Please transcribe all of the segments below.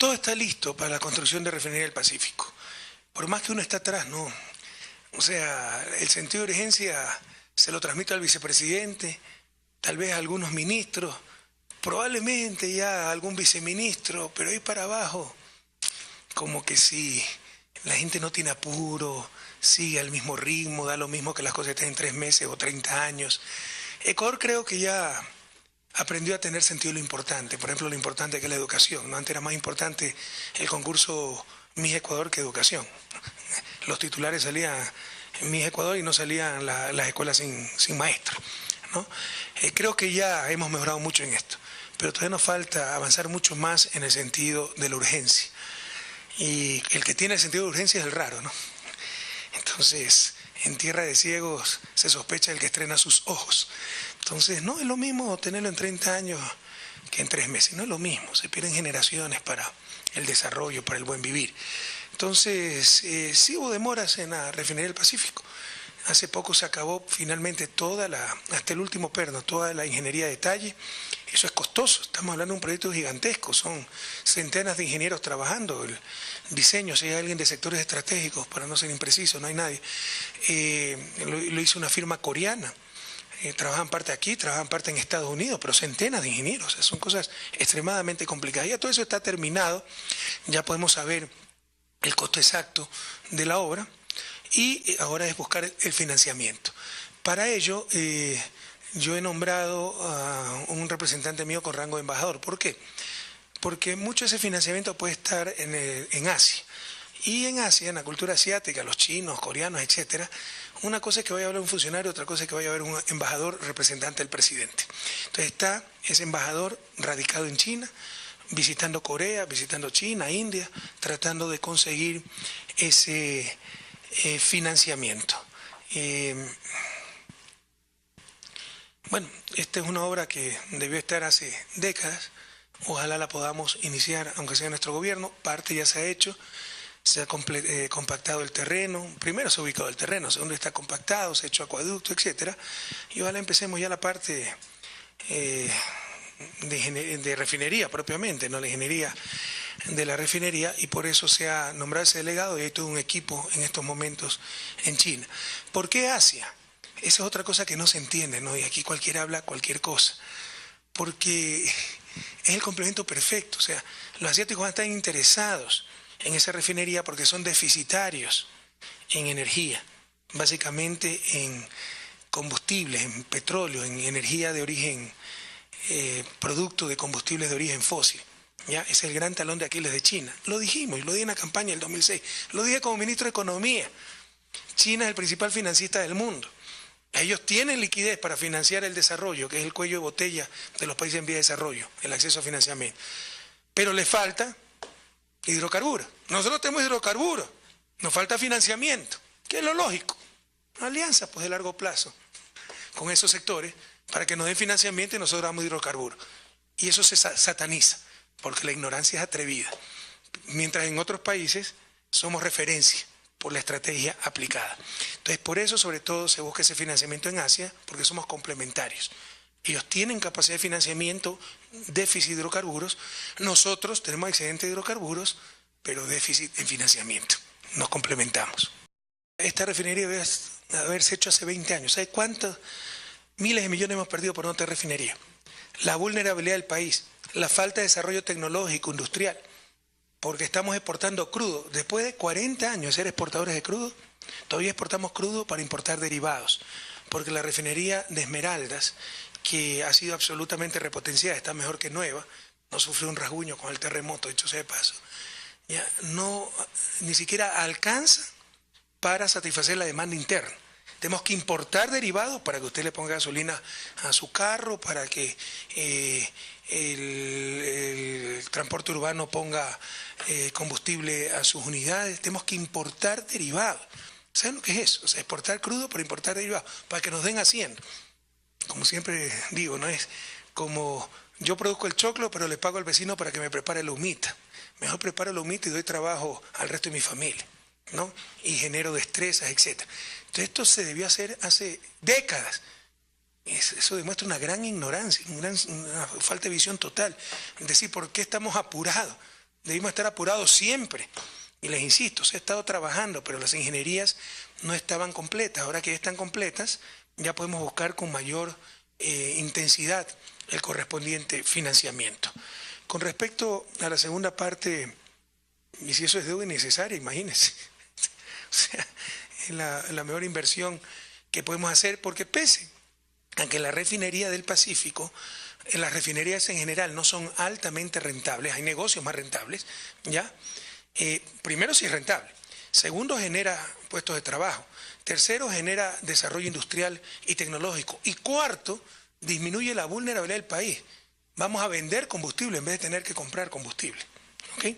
Todo está listo para la construcción de Refinería del Pacífico. Por más que uno está atrás, no. O sea, el sentido de urgencia se lo transmito al vicepresidente, tal vez a algunos ministros, probablemente ya a algún viceministro, pero ahí para abajo, como que si la gente no tiene apuro, sigue al mismo ritmo, da lo mismo que las cosas estén en 3 meses o 30 años. Ecuador creo que ya aprendió a tener sentido de lo importante, por ejemplo, lo importante que es la educación, ¿no? Antes era más importante el concurso Miss Ecuador que educación. Los titulares salían Miss Ecuador y no salían las escuelas sin maestro, ¿no? Creo que ya hemos mejorado mucho en esto, pero todavía nos falta avanzar mucho más en el sentido de la urgencia. Y el que tiene el sentido de urgencia es el raro, ¿no? Entonces, en tierra de ciegos se sospecha el que estrena sus ojos. Entonces, no es lo mismo tenerlo en 30 años que en 3 meses, no es lo mismo, se pierden generaciones para el desarrollo, para el buen vivir. Entonces, sí hubo demoras en la Refinería del Pacífico. Hace poco se acabó finalmente hasta el último perno, toda la ingeniería de detalle. Eso es costoso, estamos hablando de un proyecto gigantesco, son centenas de ingenieros trabajando. El diseño, si hay alguien de sectores estratégicos, para no ser impreciso, no hay nadie. Lo hizo una firma coreana. Trabajan parte aquí, trabajan parte en Estados Unidos, pero centenas de ingenieros, o sea, son cosas extremadamente complicadas. Ya todo eso está terminado, ya podemos saber el costo exacto de la obra y ahora es buscar el financiamiento. Para ello, yo he nombrado a un representante mío con rango de embajador. ¿Por qué? Porque mucho de ese financiamiento puede estar en Asia. Y en Asia, en la cultura asiática, los chinos, coreanos, etcétera, una cosa es que vaya a hablar un funcionario, otra cosa es que vaya a haber un embajador representante del presidente. Entonces está ese embajador radicado en China, visitando Corea, visitando China, India, tratando de conseguir ese financiamiento. Bueno, esta es una obra que debió estar hace décadas, ojalá la podamos iniciar, aunque sea nuestro gobierno, parte ya se ha hecho. Se ha compactado el terreno, primero se ha ubicado el terreno, segundo está compactado, se ha hecho acueducto, etcétera, y ojalá empecemos ya la parte de refinería propiamente, no la ingeniería de la refinería, y por eso se ha nombrado ese delegado y hay todo un equipo en estos momentos en China. ¿Por qué Asia? Esa es otra cosa que no se entiende, ¿no? Y aquí cualquiera habla cualquier cosa, porque es el complemento perfecto, o sea, los asiáticos van a estar interesados en esa refinería porque son deficitarios en energía, básicamente en combustibles, en petróleo, en energía de origen, producto de combustibles de origen fósil. ¿Ya? Es el gran talón de Aquiles de China. Lo dijimos, y lo dije en la campaña del 2006, lo dije como ministro de Economía. China es el principal financista del mundo. Ellos tienen liquidez para financiar el desarrollo, que es el cuello de botella de los países en vía de desarrollo, el acceso a financiamiento. Pero les falta hidrocarburos. Nosotros tenemos hidrocarburos, nos falta financiamiento, que es lo lógico. Una alianza pues de largo plazo con esos sectores para que nos den financiamiento y nosotros damos hidrocarburos. Y eso se sataniza, porque la ignorancia es atrevida. Mientras en otros países somos referencia por la estrategia aplicada. Entonces por eso sobre todo se busca ese financiamiento en Asia, porque somos complementarios. Ellos tienen capacidad de financiamiento, déficit de hidrocarburos. Nosotros tenemos excedente de hidrocarburos, pero déficit en financiamiento. Nos complementamos. Esta refinería debe haberse hecho hace 20 años. ¿Sabe cuántos miles de millones hemos perdido por no tener refinería? La vulnerabilidad del país, la falta de desarrollo tecnológico, industrial, porque estamos exportando crudo. Después de 40 años de ser exportadores de crudo, todavía exportamos crudo para importar derivados, porque la refinería de Esmeraldas, que ha sido absolutamente repotenciada, está mejor que nueva, no sufrió un rasguño con el terremoto, dicho sea de paso, ya no, ni siquiera alcanza para satisfacer la demanda interna. Tenemos que importar derivados para que usted le ponga gasolina a su carro, para que el transporte urbano ponga combustible a sus unidades. Tenemos que importar derivados. ¿Saben lo que es eso? O sea, exportar crudo para importar derivados, para que nos den hacienda. Como siempre digo, no es como yo produzco el choclo, pero le pago al vecino para que me prepare la humita. Mejor preparo la humita y doy trabajo al resto de mi familia, ¿no? Y genero destrezas, etc. Entonces esto se debió hacer hace décadas. Eso demuestra una gran ignorancia, una falta de visión total. Es decir, ¿por qué estamos apurados? debimos estar apurados siempre. Y les insisto, se ha estado trabajando, pero las ingenierías no estaban completas. Ahora que ya están completas, ya podemos buscar con mayor intensidad el correspondiente financiamiento. Con respecto a la segunda parte, y si eso es deuda innecesaria, imagínense. O sea, es la mejor inversión que podemos hacer, porque pese a que la refinería del Pacífico, las refinerías en general no son altamente rentables, hay negocios más rentables, ¿ya? Primero, si es rentable. Segundo, genera puestos de trabajo. Tercero, genera desarrollo industrial y tecnológico. Y cuarto, disminuye la vulnerabilidad del país. Vamos a vender combustible en vez de tener que comprar combustible. ¿Okay?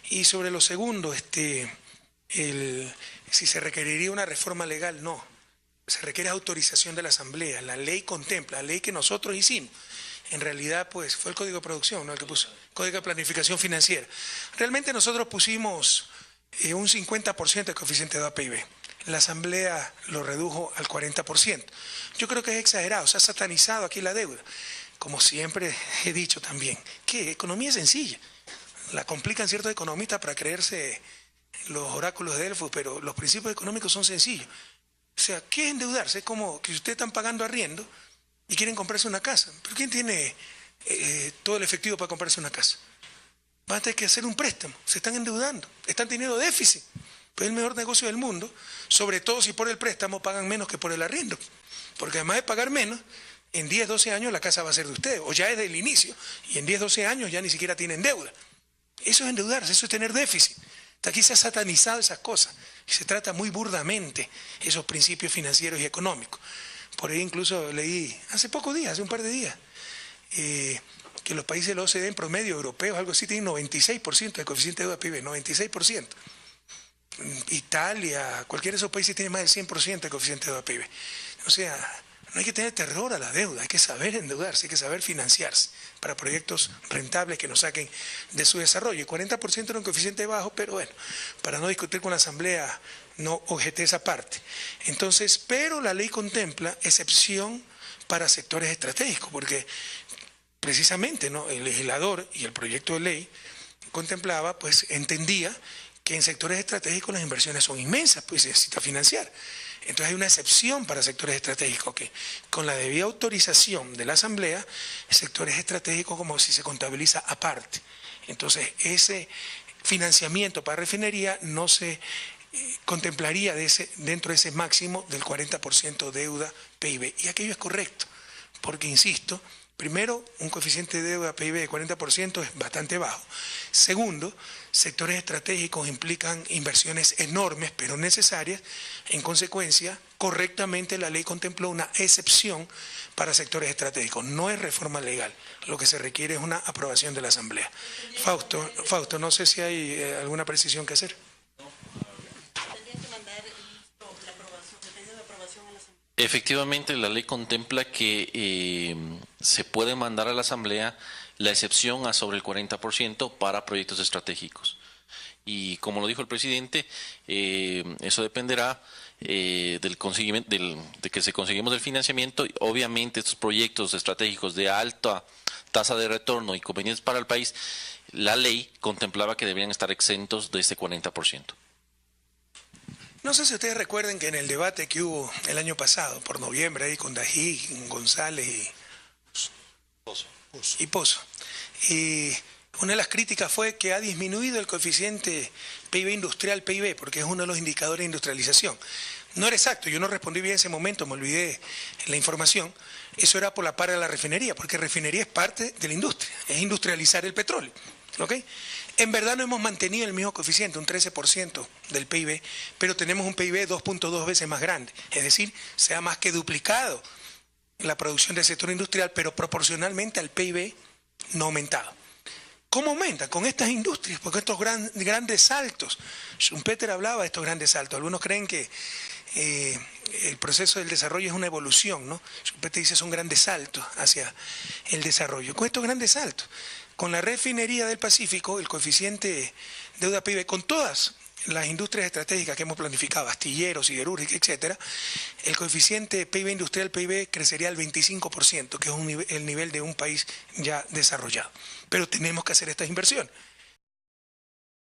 Y sobre lo segundo, si se requeriría una reforma legal, no. Se requiere autorización de la Asamblea. La ley contempla, la ley que nosotros hicimos. En realidad, pues, fue el Código de Producción, ¿no? El que puso, Código de Planificación Financiera. Realmente nosotros pusimos un 50% de coeficiente de PIB. La Asamblea lo redujo al 40%. Yo creo que es exagerado, se ha satanizado aquí la deuda. Como siempre he dicho también, que economía es sencilla. La complican ciertos economistas para creerse los oráculos de Delfos, pero los principios económicos son sencillos. O sea, ¿qué es endeudarse? Es como que ustedes están pagando arriendo y quieren comprarse una casa. ¿Pero quién tiene todo el efectivo para comprarse una casa? Van a tener que hacer un préstamo, se están endeudando, están teniendo déficit. Pues es el mejor negocio del mundo, sobre todo si por el préstamo pagan menos que por el arriendo. Porque además de pagar menos, en 10, 12 años la casa va a ser de ustedes, o ya es del inicio, y en 10, 12 años ya ni siquiera tienen deuda. Eso es endeudarse, eso es tener déficit. Aquí se ha satanizado esas cosas, y se trata muy burdamente esos principios financieros y económicos. Por ahí incluso leí hace pocos días, hace un par de días, que los países de la OCDE en promedio europeos, algo así, tienen 96% de coeficiente de deuda PIB, 96%. Italia, cualquiera de esos países tiene más del 100% de coeficiente de deuda PIB. O sea, no hay que tener terror a la deuda, hay que saber endeudarse, hay que saber financiarse para proyectos rentables que nos saquen de su desarrollo. Y 40% era un coeficiente bajo, pero bueno, para no discutir con la Asamblea, no objeté esa parte. Entonces, pero la ley contempla excepción para sectores estratégicos, porque precisamente, ¿no?, el legislador y el proyecto de ley contemplaba, pues entendía que en sectores estratégicos las inversiones son inmensas, pues se necesita financiar. Entonces hay una excepción para sectores estratégicos que con la debida autorización de la Asamblea, sectores estratégicos como si se contabiliza aparte. Entonces ese financiamiento para refinería no se contemplaría dentro de ese máximo del 40% deuda PIB. Y aquello es correcto, porque insisto, primero, un coeficiente de deuda PIB de 40% es bastante bajo. Segundo, sectores estratégicos implican inversiones enormes, pero necesarias. En consecuencia, correctamente la ley contempló una excepción para sectores estratégicos. No es reforma legal. Lo que se requiere es una aprobación de la Asamblea. Fausto, no sé si hay alguna precisión que hacer. Efectivamente, la ley contempla que se puede mandar a la Asamblea la excepción a sobre el 40% para proyectos estratégicos. Y como lo dijo el presidente, eso dependerá de que se conseguimos el financiamiento. Y obviamente estos proyectos estratégicos de alta tasa de retorno y convenientes para el país, la ley contemplaba que deberían estar exentos de este 40%. No sé si ustedes recuerden que en el debate que hubo el año pasado, por noviembre, ahí con Dají, González y Pozo, una de las críticas fue que ha disminuido el coeficiente PIB industrial, PIB, porque es uno de los indicadores de industrialización. No era exacto, yo no respondí bien en ese momento, me olvidé la información. Eso era por la parte de la refinería, porque refinería es parte de la industria, es industrializar el petróleo. ¿Okay? En verdad no hemos mantenido el mismo coeficiente, un 13% del PIB, pero tenemos un PIB 2.2 veces más grande. Es decir, se ha más que duplicado la producción del sector industrial, pero proporcionalmente al PIB no ha aumentado. ¿Cómo aumenta? Con estas industrias, porque estos grandes saltos. Schumpeter hablaba de estos grandes saltos. Algunos creen que el proceso del desarrollo es una evolución, ¿no? Schumpeter dice son grandes saltos hacia el desarrollo. Con estos grandes saltos, con la refinería del Pacífico, el coeficiente deuda PIB, con todas las industrias estratégicas que hemos planificado, astilleros, siderúrgicas, etcétera, el coeficiente PIB industrial PIB crecería al 25%, que es el nivel de un país ya desarrollado. Pero tenemos que hacer estas inversiones.